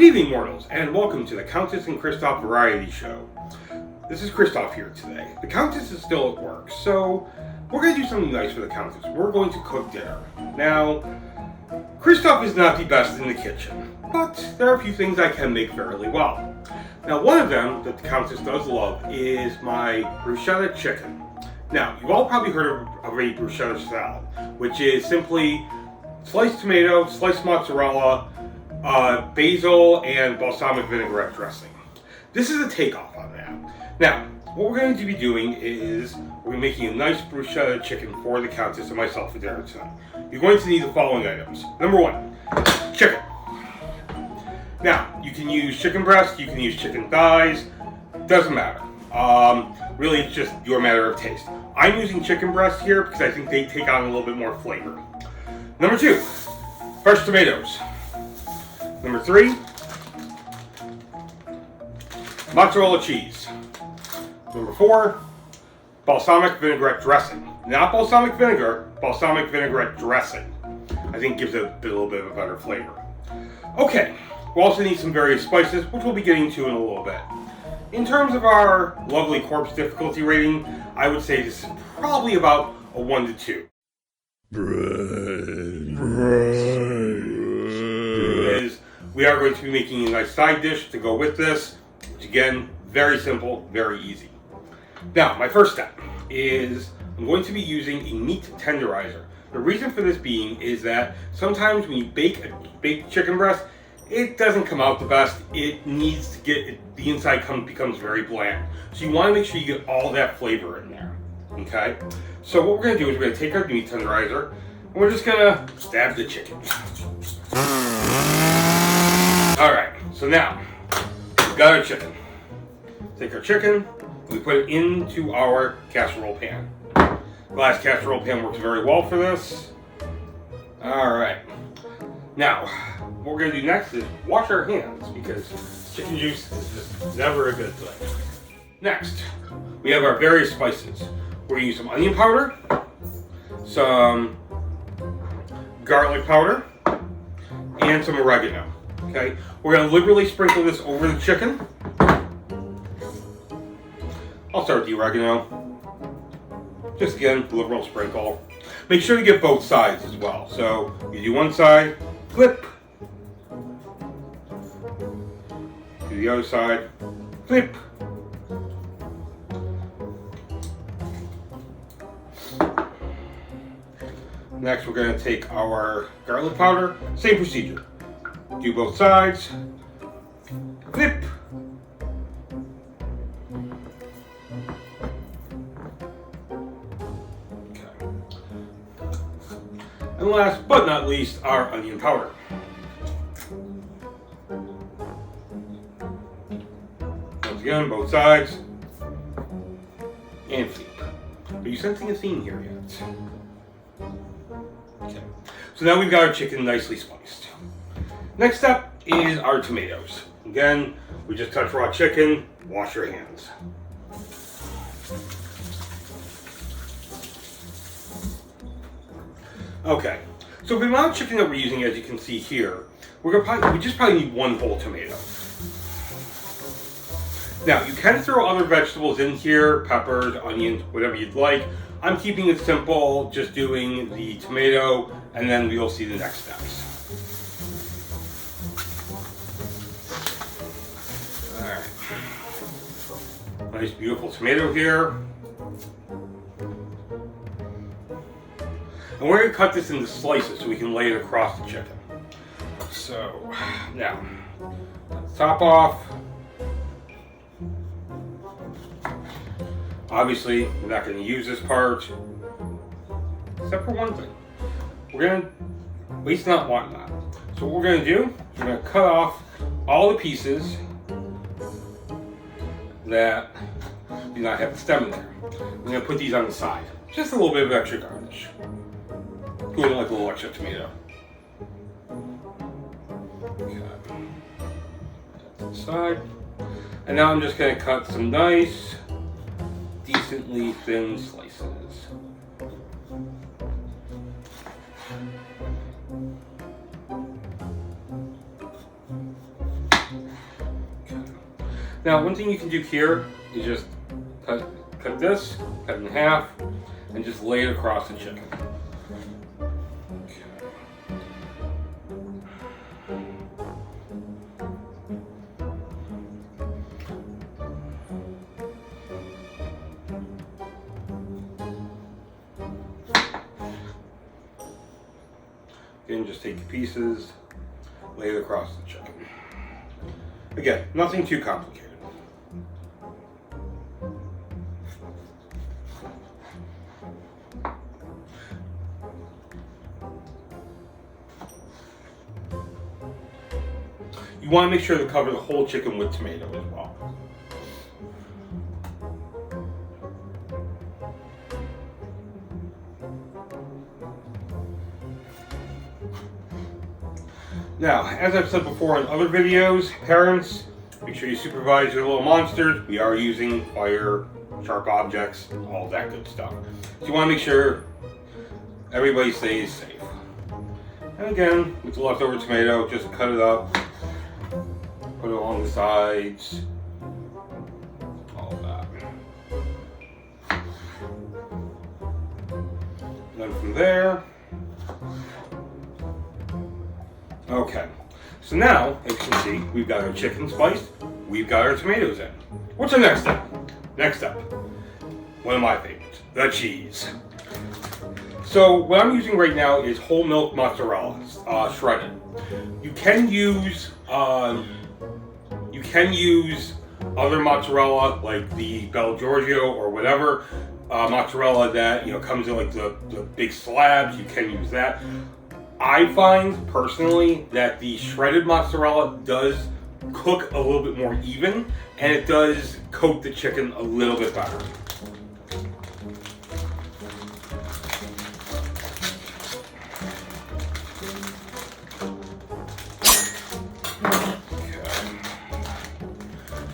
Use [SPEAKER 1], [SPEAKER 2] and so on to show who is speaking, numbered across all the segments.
[SPEAKER 1] Good evening, mortals, and welcome to the Countess and Christoff variety show. This is Christoff here today. The Countess is still at work, so we're going to do something nice for the Countess. We're going to cook dinner. Now, Christoff is not the best in the kitchen, but there are a few things I can make fairly well. Now, one of them that the Countess does love is my Bruschetta chicken. Now, you've all probably heard of a Bruschetta salad, which is simply sliced tomato, sliced mozzarella, basil, and balsamic vinaigrette dressing. This is a takeoff on that. Now, what we're going to be doing is we're making a nice bruschetta chicken for the Countess and myself for dinner tonight. You're going to need the following items. Number one, chicken. Now, you can use chicken breast, you can use chicken thighs, doesn't matter. Really, it's just your matter of taste. I'm using chicken breast here because I think they take on a little bit more flavor. Number two, fresh tomatoes. Number three, mozzarella cheese. Number four, balsamic vinaigrette dressing. Not balsamic vinegar, balsamic vinaigrette dressing. I think gives it a little bit of a better flavor. Okay, we also need some various spices, which we'll be getting to in a little bit. In terms of our lovely corpse difficulty rating, I would say this is probably about a 1 to 2. We are going to be making a nice side dish to go with this, which again, very simple, very easy. Now, my first step is I'm going to be using a meat tenderizer. The reason for this being is that sometimes when you bake a baked chicken breast, it doesn't come out the best. It needs to get, the inside becomes very bland. So you want to make sure you get all that flavor in there, okay? So what we're going to do is we're going to take our meat tenderizer and we're just going to stab the chicken. Alright, so now we've got our chicken. Take our chicken, we put it into our casserole pan. Glass casserole pan works very well for this. Alright, now what we're going to do next is wash our hands because chicken juice is just never a good thing. Next, we have our various spices. We're going to use some onion powder, some garlic powder, and some oregano. Okay, we're going to liberally sprinkle this over the chicken. I'll start with the oregano. Just again, liberal sprinkle. Make sure to get both sides as well. So you do one side, flip. Do the other side, flip. Next, we're going to take our garlic powder. Same procedure. Do both sides. Flip. Okay. And last but not least, our onion powder. Once again, both sides. And flip. Are you sensing a theme here yet? Okay. So now we've got our chicken nicely spiced. Next up is our tomatoes. Again, we just touch raw chicken, wash your hands. Okay, so the amount of chicken that we're using, as you can see here, we just probably need one whole tomato. Now, you can throw other vegetables in here, peppers, onions, whatever you'd like. I'm keeping it simple, just doing the tomato, and then we'll see the next steps. Alright. Nice, beautiful tomato here. And we're going to cut this into slices so we can lay it across the chicken. So, now, top off. Obviously, we're not going to use this part, except for one thing. We're going to waste not, want not. So what we're going to do is we're going to cut off all the pieces that do not have the stem in there. We're going to put these on the side. Just a little bit of extra garnish. Who wouldn't like a little extra tomato? Okay. To the side. And now I'm just going to cut some nice, decently thin slices. Now, one thing you can do here is just cut this, cut it in half, and just lay it across the chicken. Again, just take the pieces, lay it across the chicken. Again, nothing too complicated. You want to make sure to cover the whole chicken with tomato as well. Now, as I've said before in other videos, parents, make sure you supervise your little monsters. We are using fire, sharp objects, all that good stuff. So you want to make sure everybody stays safe. And again, with the leftover tomato, just cut it up, put it along the sides, all that. And then from there, okay, so now, as you can see, we've got our chicken spiced, we've got our tomatoes in. What's our next step? Next step, one of my favorites, the cheese. So what I'm using right now is whole milk mozzarella, shredded. You can use other mozzarella like the Bel Giorgio or whatever mozzarella that comes in like the big slabs. You can use that. I find personally that the shredded mozzarella does cook a little bit more even, and it does coat the chicken a little bit better. Okay.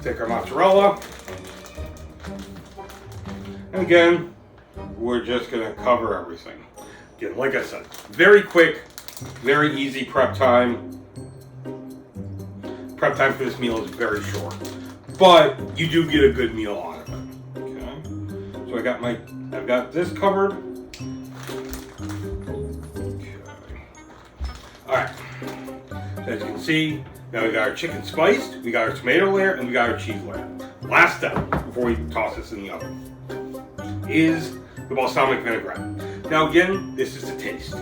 [SPEAKER 1] Take our mozzarella, and again, we're just going to cover everything. Again, like I said, very quick, very easy prep time. Prep time for this meal is very short, but you do get a good meal out of it. Okay, so I've got this covered. Okay, all right. So as you can see, now we got our chicken spiced, we got our tomato layer, and we got our cheese layer. Last step before we toss this in the oven is the balsamic vinaigrette. Now again, this is the taste.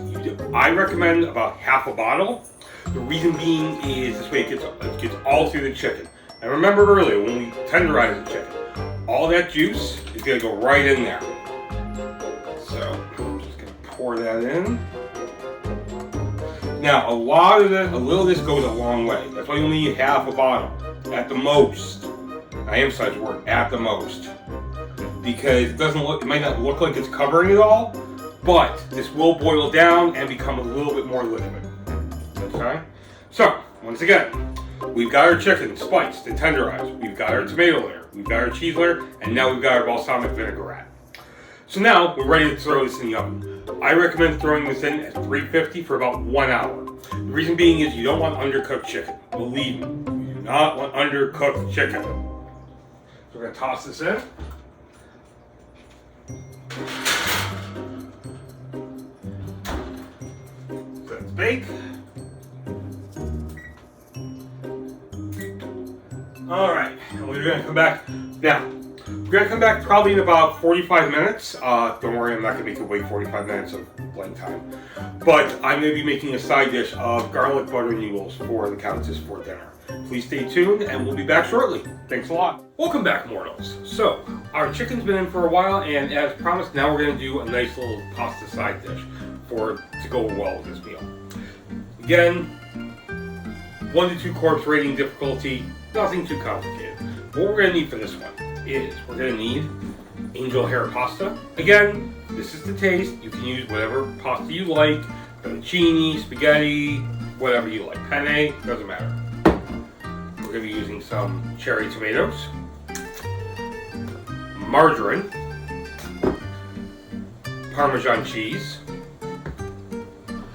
[SPEAKER 1] I recommend about half a bottle. The reason being is this way it gets all through the chicken. And remember earlier when we tenderize the chicken, all that juice is going to go right in there. So I'm just going to pour that in. Now a little of this goes a long way. That's why you only need half a bottle at the most. I emphasize the word at the most, because it might not look like it's covering it all, but this will boil down and become a little bit more liquid. Okay? So, once again, we've got our chicken spiced and tenderized, we've got our tomato layer, we've got our cheese layer, and now we've got our balsamic vinaigrette. So now, we're ready to throw this in the oven. I recommend throwing this in at 350 for about 1 hour. The reason being is you don't want undercooked chicken. Believe me, you do not want undercooked chicken. So we're going to toss this in. Let's bake. Alright, and we're going to come back. Now, we're going to come back probably in about 45 minutes. Don't worry, I'm not going to make you wait 45 minutes of blank time. But I'm going to be making a side dish of garlic butter noodles for the Countess for dinner. Please stay tuned, and we'll be back shortly. Thanks a lot. Welcome back, mortals. So, our chicken's been in for a while, and as promised, now we're going to do a nice little pasta side dish to go well with this meal. Again, 1 to 2 corpse rating difficulty, nothing too complicated. What we're going to need for this one is we're going to need angel hair pasta. Again, this is the taste. You can use whatever pasta you like, fettuccine, spaghetti, whatever you like. Penne, doesn't matter. We're going to be using some cherry tomatoes, margarine, Parmesan cheese,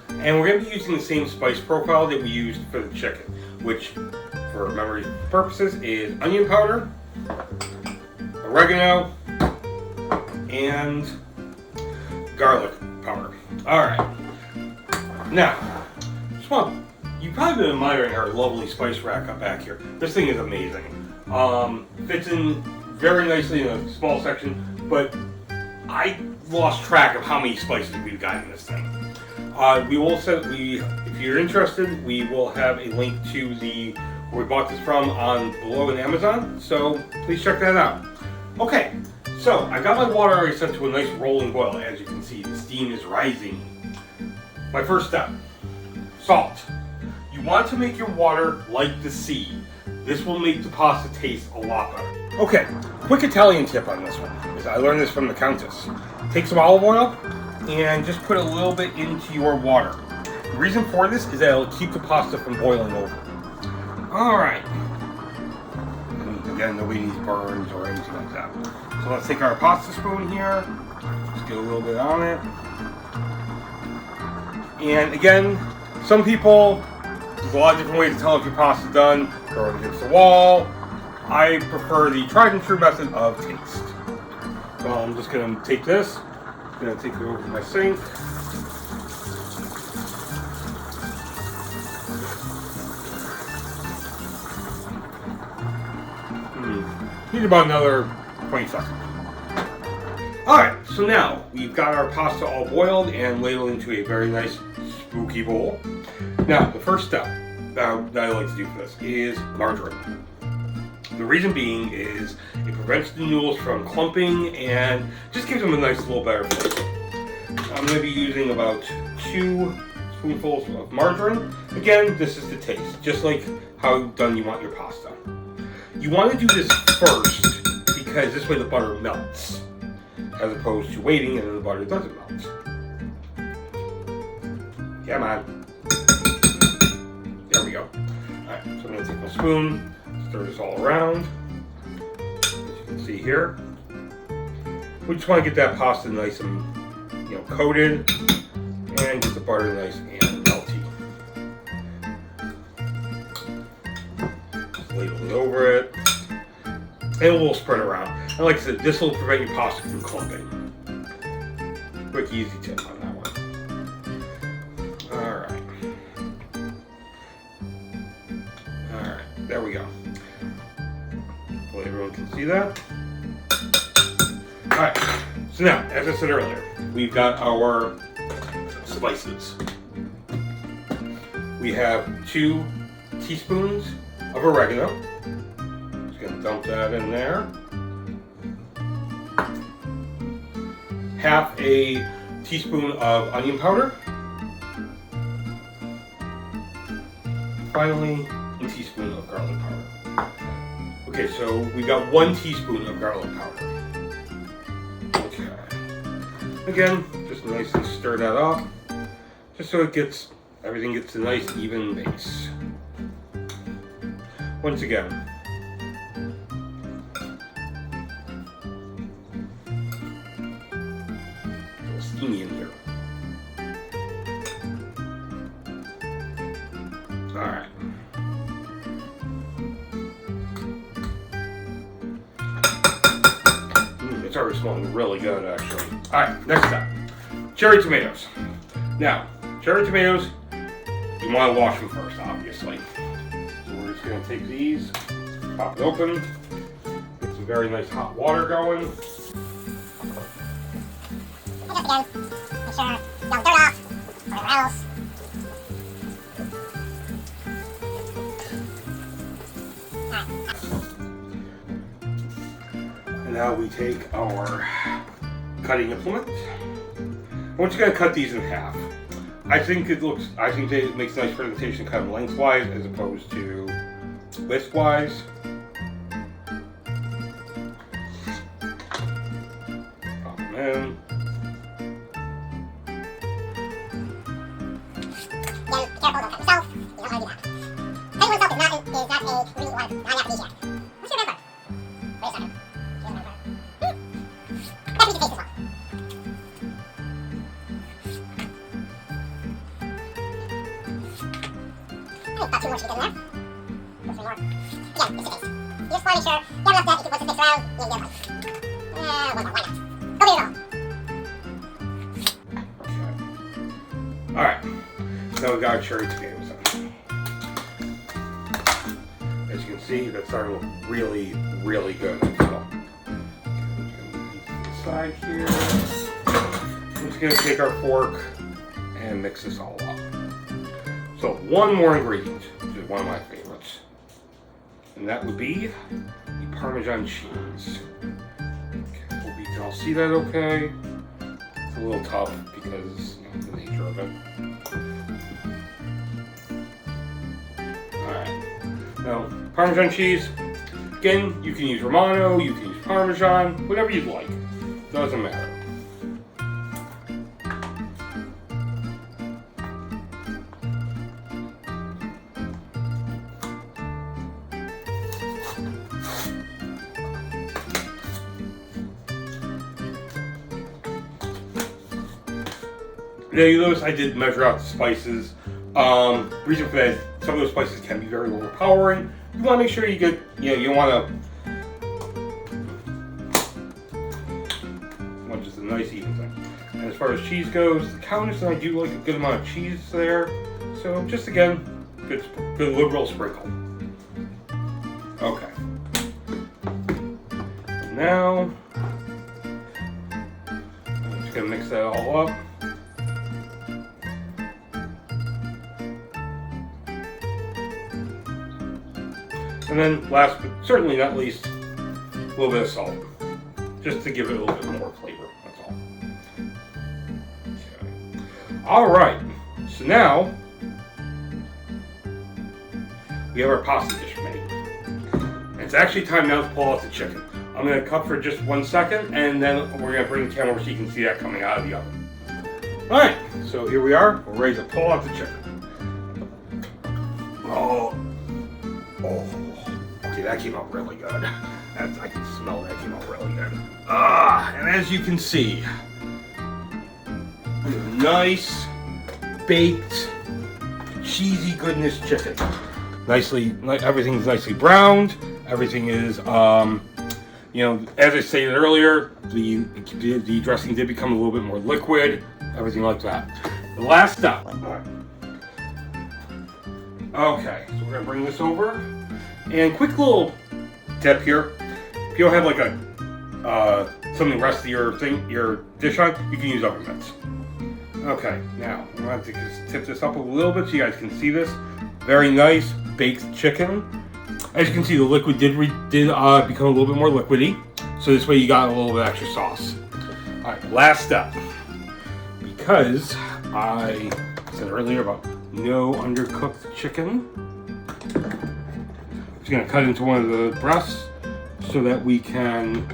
[SPEAKER 1] and we're going to be using the same spice profile that we used for the chicken, which for memory purposes, is onion powder, oregano, and garlic powder. Alright. Now, you've probably been admiring our lovely spice rack up back here. This thing is amazing. Fits in very nicely in a small section, but I lost track of how many spices we've got in this thing. If you're interested, we will have a link to where we bought this from below in Amazon, so please check that out. Okay, so I got my water already set to a nice rolling boil. As you can see, the steam is rising. My first step, salt. You want to make your water like the sea. This will make the pasta taste a lot better. Okay, quick Italian tip on this one. I learned this from the Countess. Take some olive oil and just put a little bit into your water. The reason for this is that it'll keep the pasta from boiling over. Alright. Again, nobody needs burns or anything like that. So let's take our pasta spoon here. Just get a little bit on it. And again, some people, there's a lot of different ways to tell if your pasta's done. Throw it against the wall. I prefer the tried and true method of taste. So I'm just going to take this. I'm going to take it over to my sink. Need about another 20 seconds. Alright, so now we've got our pasta all boiled and ladled into a very nice spooky bowl. Now, the first step that I like to do for this is margarine. The reason being is it prevents the noodles from clumping and just gives them a nice little better flavor. I'm going to be using about 2 spoonfuls of margarine. Again, this is the taste, just like how done you want your pasta. You want to do this first because this way the butter melts, as opposed to waiting and then the butter doesn't melt. Come on. There we go. Alright, so I'm going to take my spoon, stir this all around. As you can see here. We just want to get that pasta nice and coated and get the butter nice and melty. Just ladle it over it. And we'll spread around. And like I said, this will prevent your pasta from clumping. Quick, easy tip on that one. Alright. Alright, there we go. Hopefully everyone can see that. Alright, so now, as I said earlier, we've got our spices. We have 2 teaspoons of oregano. Just going to dump that in there. Half a teaspoon of onion powder. Finally, a teaspoon of garlic powder. Okay, so we got 1 teaspoon of garlic powder. Okay. Again, just nicely stir that up, just so everything gets a nice even base. Once again, a little steamy in here. Alright. It's already smelling really good, actually. Alright, next step. Cherry tomatoes. Now, cherry tomatoes, you want to wash them first, obviously. So we're just going to take these, pop it open, get some very nice hot water going.
[SPEAKER 2] Just again, make sure you don't dirt off, whatever else.
[SPEAKER 1] And now we take our cutting implement. We're just going to cut these in half. I think it makes a nice presentation cut them lengthwise as opposed to widthwise. Pop them in.
[SPEAKER 2] Again, be careful, don't cut yourself. You don't want to do that. Cutting oneself is not a routine one, not an aphrodisiac. What's your number? Wait a second. Do you have a number? That should be the taste as well. I think about 2 more should be good enough. more. Again, it's the taste. You just want to make sure you have enough that once it sticks around, you get a bite. One more, why not? Go get it all.
[SPEAKER 1] Okay. Alright. Now we got our cherry tomatoes on. As you can see, that's starting to look really, really good. So, side here. I'm just going to take our fork and mix this all up. So one more ingredient, which is one of my favorites, and that would be the Parmesan cheese. Okay, hope you can all see that okay. It's a little tough because the nature of it. Alright, now Parmesan cheese, again, you can use Romano, you can use Parmesan, whatever you'd like. Doesn't matter. Now you notice I did measure out the spices. Reason for that, some of those spices can be very overpowering. You want to make sure you get, you want just a nice even thing. And as far as cheese goes, the Countess and I do like a good amount of cheese there. So just again, good liberal sprinkle. Okay. Now, I'm just gonna mix that all up. And then last but certainly not least, a little bit of salt. Just to give it a little bit more flavor, that's all. Okay. Alright, so now we have our pasta dish made. And it's actually time now to pull out the chicken. I'm going to cut for just 1 second and then we're going to bring the camera over so you can see that coming out of the oven. Alright, so here we are, we're ready to pull out the chicken. Oh. Okay, that came out really good. I can smell that came out really good. And as you can see, Nice, baked, cheesy goodness chicken. Everything's nicely browned. Everything is, as I stated earlier, the dressing did become a little bit more liquid. Everything like that. The last step. Okay, so we're gonna bring this over, and quick little tip here. If you don't have like something the rest of your dish on, you can use oven mitts. Okay, now I'm going to just tip this up a little bit so you guys can see this. Very nice baked chicken. As you can see, the liquid did become a little bit more liquidy, so this way you got a little bit extra sauce. All right, last step. Because I said earlier about no undercooked chicken, I'm just going to cut into one of the breasts so that we can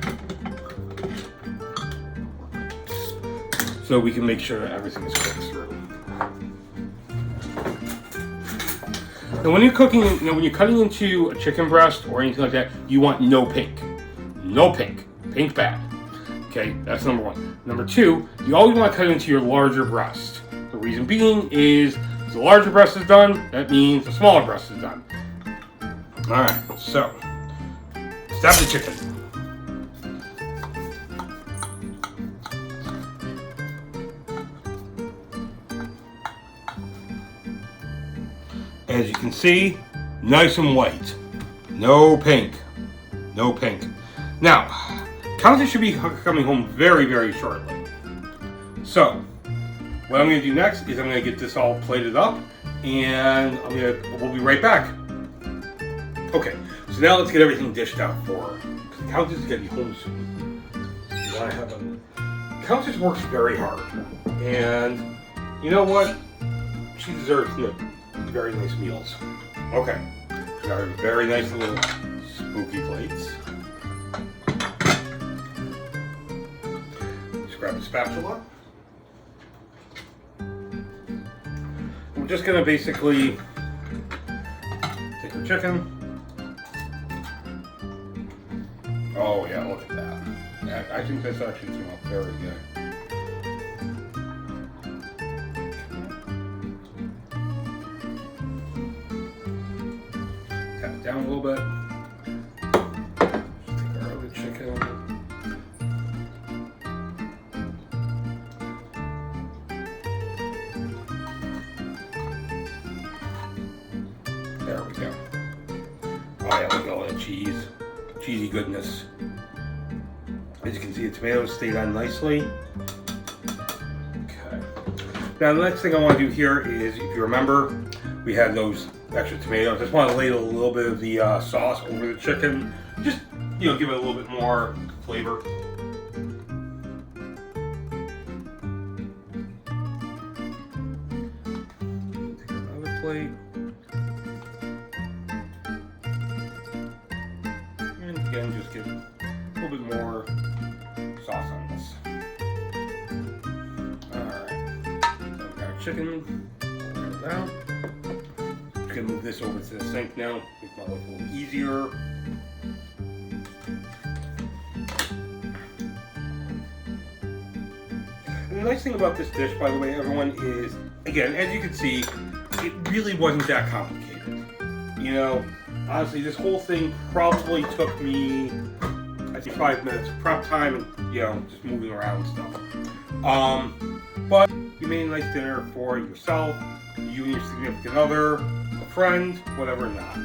[SPEAKER 1] make sure that everything is cooked through. Now, when you're cutting into a chicken breast or anything like that, you want no pink. No pink. Pink bad. Okay, that's number one. Number two, you always want to cut into your larger breast. The reason being is if the larger breast is done, that means the smaller breast is done. Alright, so stab the chicken. As you can see, nice and white. No pink. No pink. Now, Countess should be coming home very, very shortly. So, what I'm going to do next is I'm going to get this all plated up, and we'll be right back. Okay, so now let's get everything dished out for her. Countess is going to be home soon. Countess works very hard, and you know what? She deserves very nice meals. Okay, we got our very nice little spooky plates. Just grab a spatula. We're just gonna basically take our chicken. Oh yeah, look at that. I think this actually came out very good. down a little bit. Just take our other chicken. There we go. Oh yeah, look at all that cheese. Cheesy goodness. As you can see, the tomatoes stayed on nicely. Okay. Now the next thing I want to do here is, if you remember, we had those extra tomatoes. I just want to ladle a little bit of the sauce over the chicken. Just, you know, give it a little bit more flavor. Take another plate. And again, just get a little bit more sauce on this. Alright. So we've got our chicken. Now. I'm gonna move this over to the sink now. Make my life a little easier. And the nice thing about this dish, by the way, everyone, is, again, as you can see, it really wasn't that complicated. You know, honestly, this whole thing probably took me, I think, 5 minutes of prep time and, you know, just moving around and stuff. But you made a nice dinner for yourself, you and your significant other, a friend, whatever not.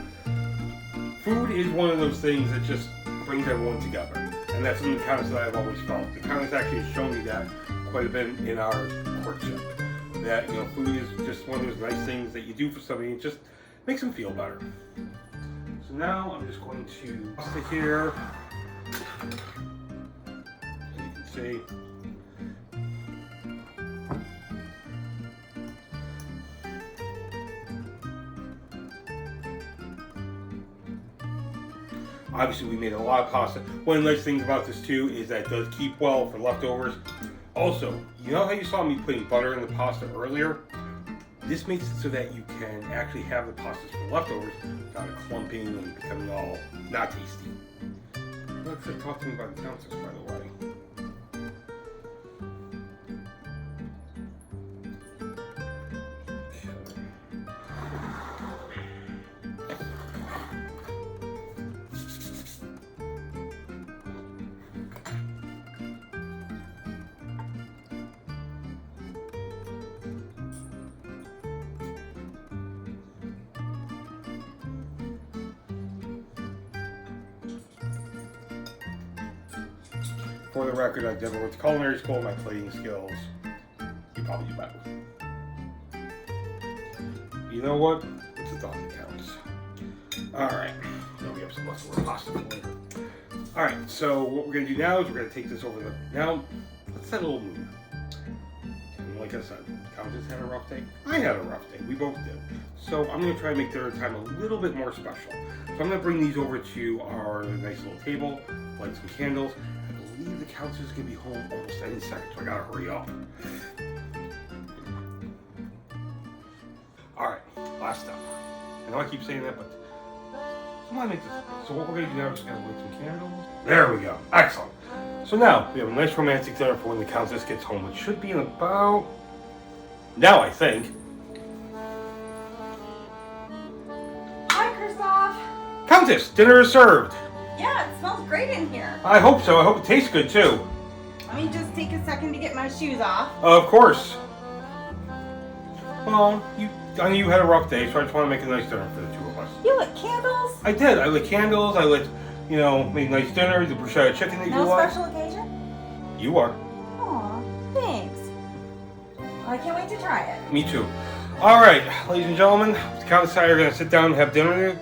[SPEAKER 1] Food is one of those things that just brings everyone together. And that's something the Countess that I've always felt. The Countess actually has shown me that quite a bit in our courtship. That, you know, food is just one of those nice things that you do for somebody. It just makes them feel better. So now I'm just going to pasta here. As you can see. Obviously, we made a lot of pasta. One of the nice things about this too is that it does keep well for leftovers. Also, you know how you saw me putting butter in the pasta earlier? This makes it so that you can actually have the pastas for leftovers without it clumping and becoming all not tasty. Let's talk to me about the Countess, by the way. For the record, I've never went to culinary school. My plating skills, you probably do better. You know what? It's a thought that counts. Alright. Now we have some leftover pasta for later. Alright, so what we're going to do now is we're going to take this over the... Now, let's set a little mood. And like I said, Countess had a rough day. I had a rough day. We both did. So I'm going to try to make dinner time a little bit more special. So I'm going to bring these over to our nice little table, light some candles. I believe the Countess is going to be home almost any second, so I got to hurry up. Alright, last step. I know I keep saying that, but someone make this. So what we're going to do now is just going to light some candles. There we go. Excellent. So now we have a nice romantic dinner for when the Countess gets home. It should be in about... Now I think.
[SPEAKER 3] Hi, Christoff.
[SPEAKER 1] Countess, dinner is served.
[SPEAKER 3] Yeah, it smells great in here.
[SPEAKER 1] I hope so. I hope it tastes good too.
[SPEAKER 3] Let me just take a second to get my shoes off.
[SPEAKER 1] Of course. Well, I know you had a rough day, so I just want to make a nice dinner for the two of us.
[SPEAKER 3] You lit candles?
[SPEAKER 1] I did. I lit candles. I lit, you know, made a nice dinner. The bruschetta chicken that you
[SPEAKER 3] No
[SPEAKER 1] like.
[SPEAKER 3] special occasion?
[SPEAKER 1] You are.
[SPEAKER 3] Aw, thanks. I can't wait to try it.
[SPEAKER 1] Me too. All right, ladies and gentlemen, the Countess and I are going to sit down and have dinner.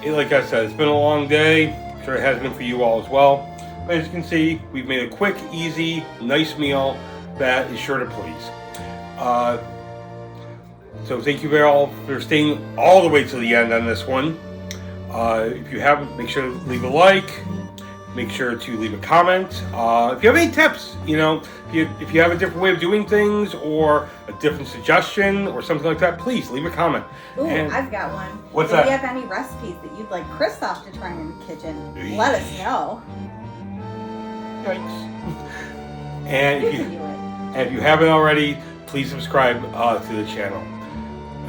[SPEAKER 1] Like I said, it's been a long day. I'm sure it has been for you all as well. But as you can see, we've made a quick, easy, nice meal that is sure to please. So thank you all for staying all the way to the end on this one. If you haven't, make sure to leave a like. Make sure to leave a comment. If you have any tips, you know, if you have a different way of doing things or a different suggestion or something like that, please leave a comment.
[SPEAKER 3] Ooh,
[SPEAKER 1] And
[SPEAKER 3] I've got one.
[SPEAKER 1] What's
[SPEAKER 3] if
[SPEAKER 1] that?
[SPEAKER 3] you have any recipes that you'd like Christoff to try in the kitchen, let us know.
[SPEAKER 1] Yikes. And
[SPEAKER 3] You
[SPEAKER 1] if
[SPEAKER 3] can do
[SPEAKER 1] you,
[SPEAKER 3] it.
[SPEAKER 1] and if you haven't already, please subscribe to the channel.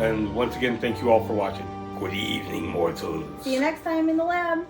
[SPEAKER 1] And once again, thank you all for watching. Good evening, mortals.
[SPEAKER 3] See you next time in the lab.